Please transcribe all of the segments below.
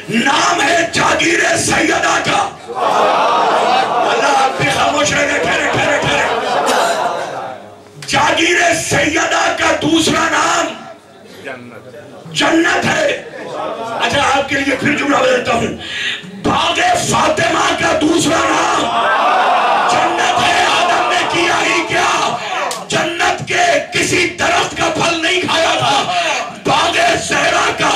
نام ہے جاگیر سیدہ کا. اللہ آپ بھی خاموش رہے. ٹھہرے ٹھہرے ٹھہرے. جاگیر سیدہ کا دوسرا نام جنت ہے. اچھا آپ کے لیے پھر جملہ بدلتا ہوں. باغ فاطمہ کا دوسرا نام جنت ہے. آدم نے کیا ہی کیا؟ جنت کے کسی درخت کا پھل نہیں کھایا تھا. باغ زہرا کا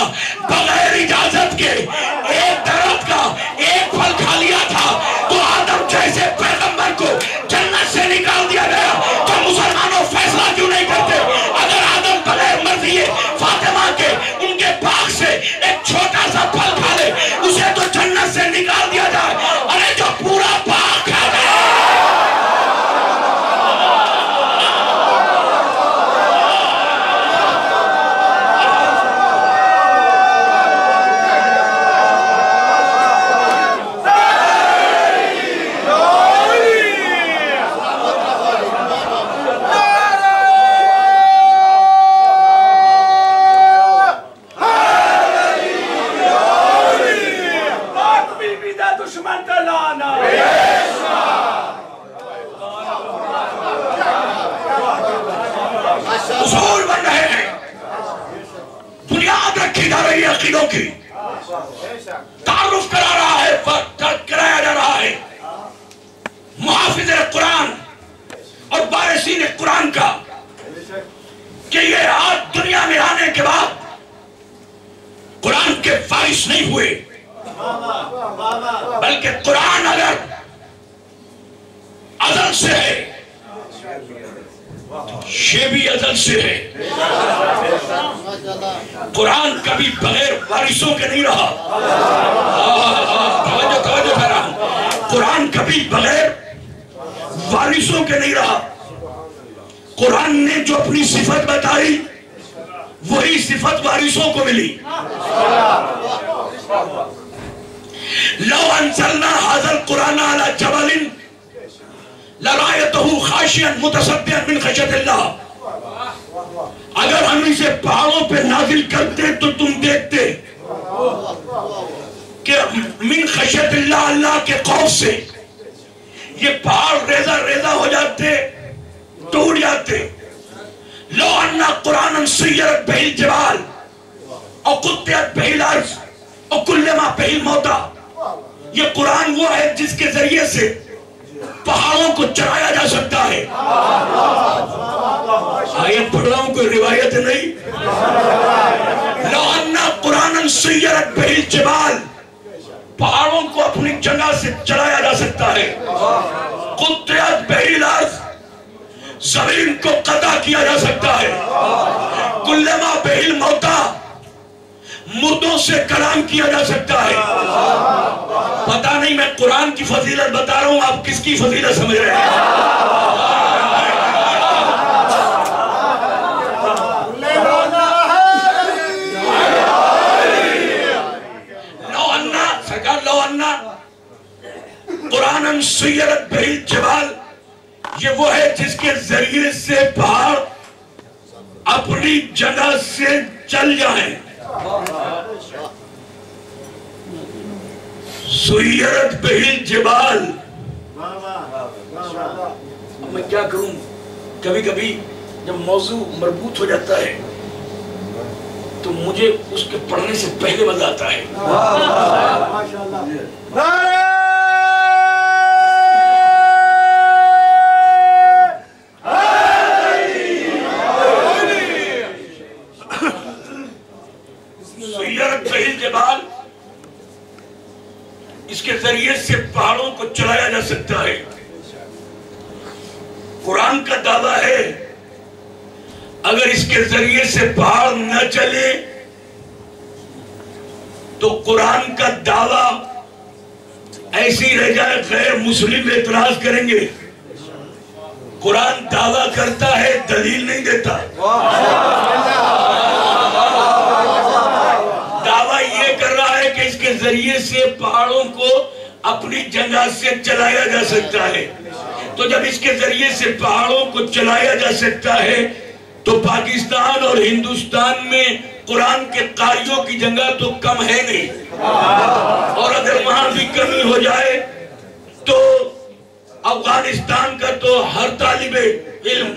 بغیر اجازت کے ایک درخت کا ایک پھل کھا لیا تھا. تو آدم جیسے پیغمبر کو جنت سے نکال دیا گیا. تو مسلمانوں فیصلہ کیوں نہیں کرتے؟ اگر آدم بغیر مرضی فاطمہ کے ان کے باغ سے ایک چھوٹا سا پھل کھا لے اسے تو جنت سے نکال دیا جائے. ارے جو پورا باغ کھا گیا. اصول بن رہے ہیں. بنیاد رکھی جا رہی ہے عقیدوں کی. تعارف کرایا جا رہا ہے محافظ قرآن اور بارسین قرآن کا کہ یہ آج دنیا میں آنے کے بعد قرآن کے وارث نہیں ہوئے بلکہ قرآن اگر ازل سے ہے یہ بھی ازل سے ہے. قرآن کبھی بغیر وارثوں کے نہیں رہا. توجہ کر رہا ہوں. قرآن کبھی بغیر وارثوں کے نہیں رہا. قرآن نے جو اپنی صفت بتائی وہی صفت وارثوں کو ملی. لو انزلنا هذا القرآن على جبل لرأيته خاشعا متصدعا من خشية اللہ. اگر ہم اسے پہاڑوں پہ نازل کرتے تو تم دیکھتے کہ من خشیت اللہ اللہ کے خوف سے یہ پہاڑ ریزہ ریزہ ہو جاتے ٹوٹ جاتے. لو ان قرآن سیرت بہ الجبال او قطعت بہ الارض او کلما بہ الموتى. یہ قرآن وہ ہے جس کے ذریعے سے پہاڑوں کو چرایا جا سکتا ہے. آیت پڑھ رہا ہوں کوئی روایت نہیں. لو ان قرآن سیرت بہ الجبال پہاڑوں کو اپنی جگہ سے چلایا جا سکتا ہے. قطعت بہ الارض زمین کو قطع کیا جا سکتا ہے. کلما بہ الموتى مردوں سے کلام کیا جا سکتا ہے. پتہ نہیں میں قرآن کی فضیلت بتا رہا ہوں آپ کس کی فضیلت سمجھ رہے ہیں؟ لو انا قرآن سیرت بہ الجبال یہ وہ ہے جس کے ذریعے سے پہاڑ اپنی جگہ سے چل جائیں. سیرت بہ الجبال. میں کیا کروں کبھی کبھی جب موضوع مربوط ہو جاتا ہے تو مجھے اس کے پڑھنے سے پہلے مزہ آتا ہے. سیرت بہ الجبال اس کے ذریعے سے پہاڑوں کو چلایا جا سکتا ہے. قرآن کا دعویٰ ہے اگر اس کے ذریعے سے پہاڑ نہ چلے تو قرآن کا دعویٰ ایسے ہی رہ جائے. غیر مسلم اعتراض کریں گے. قرآن دعویٰ کرتا ہے دلیل نہیں دیتا. دعویٰ یہ کر رہا ہے کہ اس کے ذریعے سے پہاڑوں کو اپنی جگہ سے چلایا جا سکتا ہے. تو جب اس کے ذریعے سے پہاڑوں کو چلایا جا سکتا ہے تو پاکستان اور ہندوستان میں قرآن کے قاریوں کی جگہ تو کم ہے نہیں. کمی ہو جائے تو افغانستان کا تو ہر طالب علم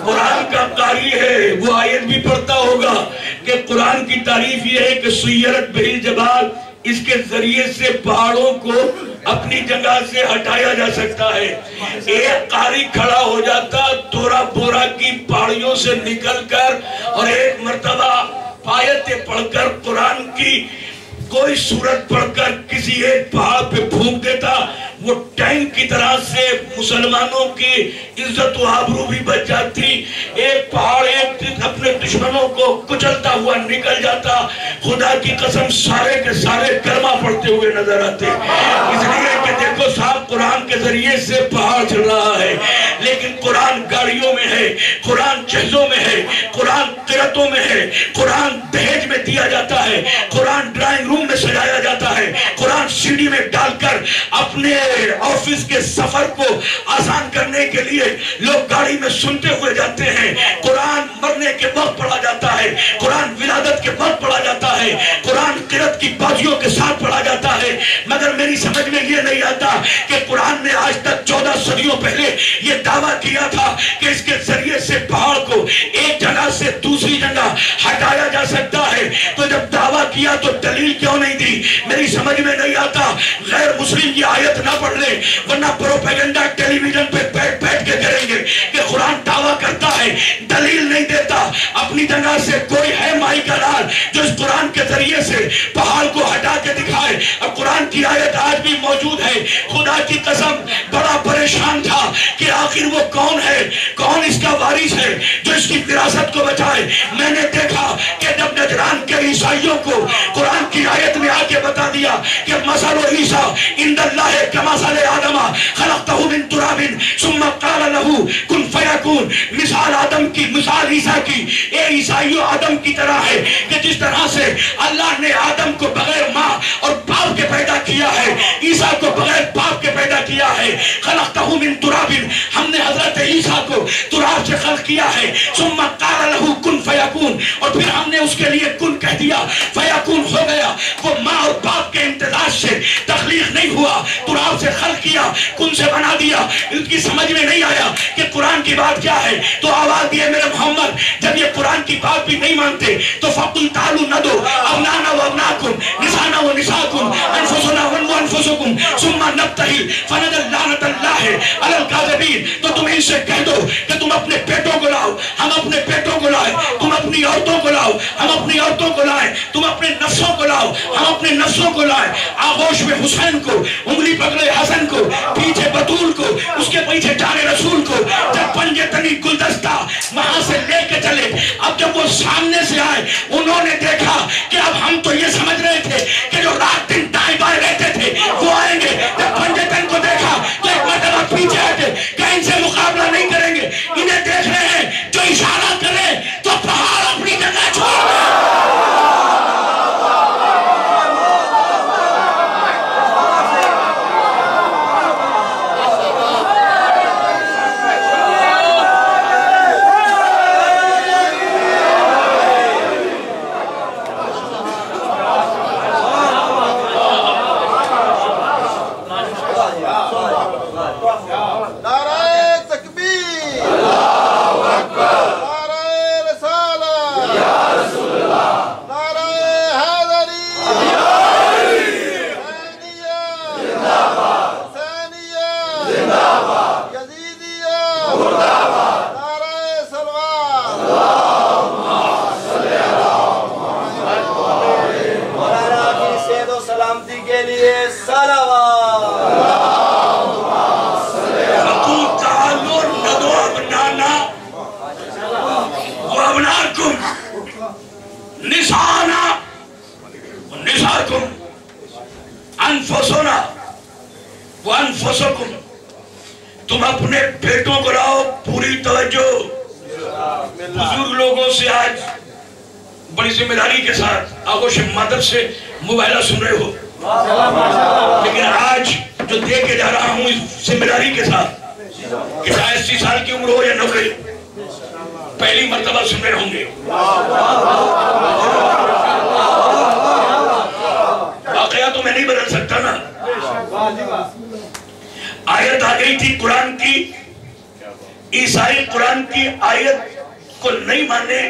قرآن کا قاری ہے، وہ آیت بھی پڑھتا ہوگا کہ قرآن کی تعریف یہ ہے کہ سیرت بہ الجبال، اس کے ذریعے سے پہاڑوں کو اپنی جگہ سے ہٹایا جا سکتا ہے۔ ایک قاری کھڑا ہو جاتا تورا بورا کی پہاڑیوں سے نکل کر اور ایک مرتبہ آیتیں پڑھ کر قرآن کی کوئی سورت پڑھ کر کسی ایک پہاڑ پہ پھونک دیتا، وہ ٹینک کی طرح سے مسلمانوں کی عزت و آبرو بھی بچ جاتی، ایک پہاڑ ایک اپنے دشمنوں کو کچلتا ہوا نکل جاتا۔ خدا کی قسم سارے کے سارے کلمہ پڑھتے ہوئے نظر آتے، اس لیے کہ دیکھو صاحب قرآن کے ذریعے سے پہاڑ چل رہا ہے، لیکن قرآن گاڑیوں میں ہے، قرآن جہزوں میں ہے، قرآن قرتوں میں ہے، قرآن دہیج میں دیا جاتا ہے، قرآن ڈرائنگ روم میں سجایا جاتا ہے، قرآن سی ڈی میں ڈال کر اپنے آفس کے سفر کو آسان کرنے کے لیے لوگ گاڑی میں سنتے ہوئے جاتے ہیں۔ قرآن مرنے کے وقت پڑھا جاتا ہے، قرآن ولادت کے وقت پڑھا جاتا ہے، قرآن قرت کی بازیوں کے ساتھ پڑھا جاتا ہے، مگر میری سمجھ میں یہ نہیں آتا کہ قرآن نے آج تک 14 صدیوں پہلے یہ دعویٰ کیا تھا کہ اس کے ذریعے سے پہاڑ کو ایک جگہ سے دوسری جگہ ہٹایا جا سکتا ہے، تو جب دعویٰ کیا تو دلیل کیوں نہیں دی؟ میری سمجھ میں نہیں آتا۔ غیر مسلم یہ آیت نہ پڑھ لے، ورنہ پروپیگنڈا ٹیلی ویژن پہ بیٹھ کے کریں گے کہ قرآن دعویٰ کرتا ہے، دلیل نہیں دیتا۔ اپنی جگہ سے کوئی ہے مائی کا لال جو اس قرآن کے ذریعے سے پہاڑ کو ہٹا کے دکھائے؟ اور قرآن کی آیت آج بھی موجود ہے۔ خدا کی قسم بڑا پریشان تھا کہ آخر وہ کون ہے، کون اس کا وارث ہے جو اس کی وراثت کو بچائے۔ میں نے دیکھا کہ جب نجران کے عیسائیوں کو قرآن کی آیت میں آ کے بتا دیا کہ مثل عیسیٰ عند اللہ کمثل آدم خلقتہ من تراب ثم قال له کن فیکون، مثال آدم کی، مثال عیسیٰ کی، اے عیسائیوں آدم کی طرح ہے کہ جس طرح سے اللہ نے آدم کو بغیر ماں اور باپ کے پیدا کیا ہے، عیسیٰ کو بغیر باپ کے پیدا کیا ہے۔ خلقتہ من تراب، ہم نے حضرت عیسیٰ کو تراب سے خلق کیا ہے، ثم قال له کن فیکون، اور پھر ہم نے اس کے لیے کن کہہ دیا، فیکون ہو گیا۔ وہ ماں اور باپ کے امتزاج سے تخلیق نہیں ہوا، تراب سے خلق کیا، کن سے بنا دیا۔ ان کی سمجھ میں نہیں آیا کہ قرآن کی بات کیا ہے، تو آواز دیے میرے محمد جب یہ قرآن کی بات بھی نہیں مانتے تو فَقُلْ تَعَالُوا نَدْعُوا أَبْنَاءَنَا وَأَبْنَاءَكُمْ نِسَاءَنَا وَنِسَاءَكُمْ أَنفُسَنَا وَأَنفُسَكُمْ ثُمَّ نَبْتَهِلْ فَنَجْعَلْ لَعْنَةَ اللَّهِ عَلَى الْكَاذِبِينَ۔ تو تم ان سے کہہ دو کہ تم اپنے بیٹوں کو لاؤ، ہم اپنے بیٹوں کو لائیں، تم اپنی عورتوں کو لاؤ، ہم اپنی عورتوں کو لائیں، تم اپنے نفسوں کو لاؤ، ہم اپنے نفسوں کو لائیں۔ آغوش میں حسین کو، انگلی پکڑے حسن کو، پیچھے بطول کو، اس کے پیچھے جان رسول کو، جب پنجے تنی گلدستہ وہاں سے لے کے چلے، اب جب وہ سامنے سے آئے انہوں نے دیکھا کہ اب ہم تو یہ سمجھ رہے تھے کہ جو رات دن دائیں بائیں رہتے تھے وہ آئیں گے، جب پنجے تن کو دیکھا تو ایک مرتبہ پیچھے ہٹے کہ ان سے مقابلہ نہیں کریں گے، انہیں دیکھ رہے ہیں جو اشارہ کرے تو پہاڑ اپنی جگہ چھوڑ دے۔ تم اپنے بیٹوں کو لاؤ، پوری توجہ۔ بزرگ لوگوں سے آج بڑی ذمہ داری کے ساتھ آغوش مادر سے موبائلہ سن رہے ہو، لیکن آج جو دے کے جا رہا ہوں اس ذمہ داری کے ساتھ کہ 80 سال کی عمر ہو یا 90، پہلی مرتبہ سن رہے ہوں گے۔ نہیں بدل سکتا نا. آیت آ گئی تھی قرآن کی, عیسائی قرآن کی آیت کو نہیں مانے.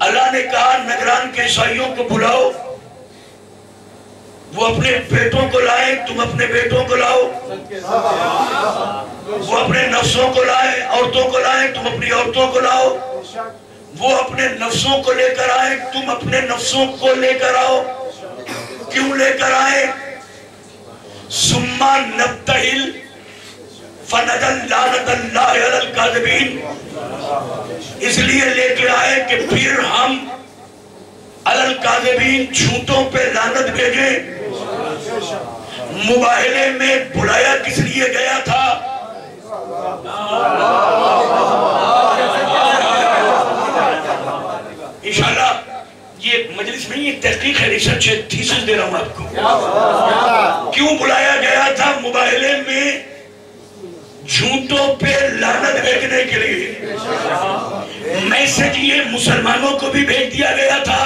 اللہ نے کہا نجران کے عیسائیوں کو بلاؤ, وہ اپنے بیٹوں کو لائیں, تم اپنے بیٹوں کو لاؤ. وہ اپنے نفسوں کو لائیں, عورتوں کو لائیں, تم اپنی عورتوں کو لاؤ. وہ اپنے نفسوں کو لے کر آئیں, تم اپنے نفسوں کو لے کر آؤ. کیوں لے کر آئیں؟ ثم نبتہل فنجعل لعنت اللہ علی الکاذبین. اس لیے لے کے آئے کہ پھر ہم علی الکاذبین جھوٹوں پہ لعنت بھیجیں. مباہلے میں بلایا کس لیے گیا تھا؟ انشاءاللہ یہ مجلس نہیں, یہ تحقیق ہے, ریسرچ ہے, تھیسس دے رہا ہوں آپ کو. کیوں بلایا گیا تھا مباہلے میں؟ جھوٹوں پہ لعنت بھیجنے کے لیے. میسج یہ مسلمانوں کو بھی بھیج دیا گیا تھا,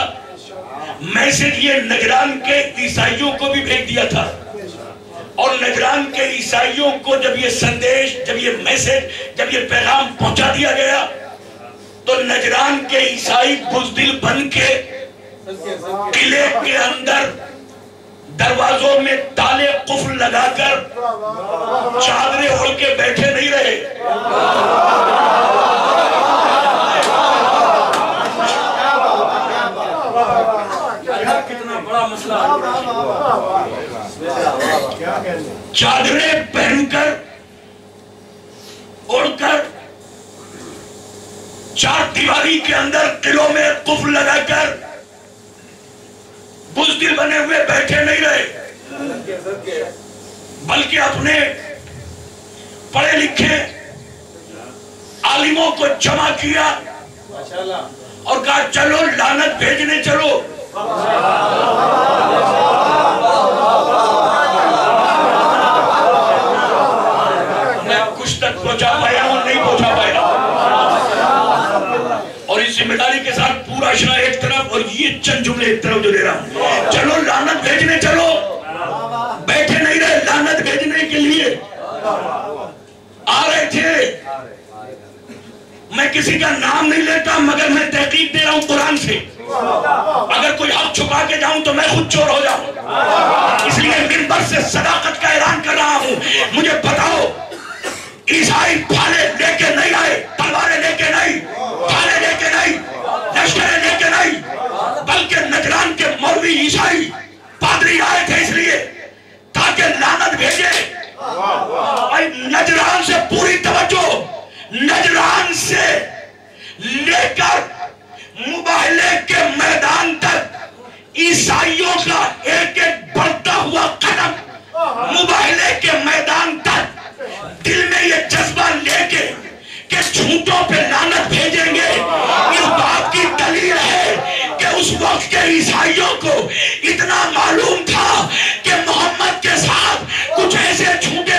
میسج یہ نجران کے عیسائیوں کو بھی بھیج دیا تھا. اور نجران کے عیسائیوں کو جب یہ سندیش, جب یہ میسج, جب یہ پیغام پہنچا دیا گیا تو نجران کے عیسائی بزدل بن کے قلعے کے اندر دروازوں میں تالے قفل لگا کر چادریں اوڑھ کے بیٹھے نہیں رہے. کتنا بڑا مسئلہ. چادریں پہن کر, اوڑھ کر, چار دیواری کے اندر قلعوں میں قفل لگا کر بزدل بنے ہوئے بیٹھے نہیں رہے, بلکہ اپنے پڑھے لکھے عالموں کو جمع کیا اور کہا چلو لعنت بھیجنے چلو. میں کچھ تک پہنچا پایا ہوں, نہیں پہنچا پایا, اور اس ذمہ داری کے ساتھ پورا شرح ایک طرف اور یہ چند جملے ایک طرف جو دے رہا ہوں. چلو لعنت بھیجنے چلو, بیٹھے نہیں رہے, لعنت بھیجنے کے لیے آ رہے تھے. میں کسی کا نام نہیں لیتا مگر میں تحقیق دے رہا ہوں قرآن سے. اگر کوئی حق چھپا کے جاؤں تو میں خود چور ہو جاؤں. اس لیے منبر سے صداقت کا اعلان کر رہا ہوں. مجھے بتاؤ, عیسائی بھالے لے کے نہیں آئے, تلواریں لے کے نہیں, بھالے لے کے نہیں, لشکریں لے کے نہیں, بلکہ نجران کے مولوی عیسائی پادری آئے تھے اس لیے تاکہ لعنت بھیجے. نجران سے پوری توجہ, نجران سے لے کر مباہلے کے میدان تک عیسائیوں کا ایک ایک بڑھتا ہوا قدم, مباہلے کے میدان تک دل میں یہ جذبہ لے کے کہ جھوٹوں پہ لعنت بھیجیں گے. اس بات کی دلیل ہے کہ اس وقت کے عیسائیوں کو اتنا معلوم تھا کہ محمد کے ساتھ کچھ ایسے جھوٹے